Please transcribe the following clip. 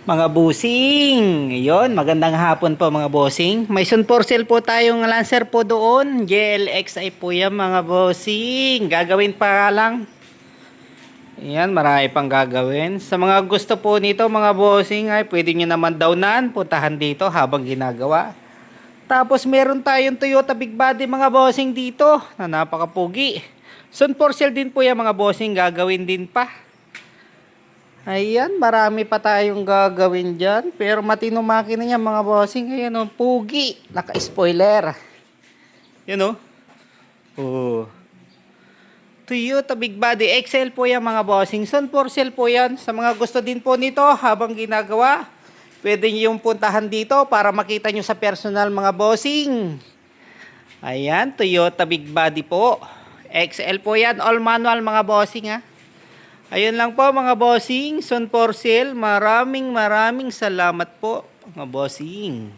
Mga bossing, yon magandang hapon po mga bossing. May sun for sale po tayong Lancer po doon. GLXI po yan mga bossing. Gagawin pa lang. Yan, marami pang gagawin. Sa mga gusto po nito mga bossing ay pwede nyo naman downan. Puntahan dito habang ginagawa. Tapos meron tayong Toyota Big Body mga bossing dito na napakapugi. Sun for sale din po yan mga bossing. Gagawin din pa. Ayan, marami pa tayong gagawin dyan. Pero matino makina niya mga bossing. Ayan o, pugi. Naka-spoiler. Yan o. Oh. Toyota Big Body XL po yan mga bossing. Sun for sale po yan. Sa mga gusto din po nito habang ginagawa, pwede nyo yung puntahan dito para makita nyo sa personal mga bossing. Ayan, Toyota Big Body po. XL po yan. All manual mga bossing ha. Ayun lang po mga bossing, sun for sale. Maraming salamat po mga bossing.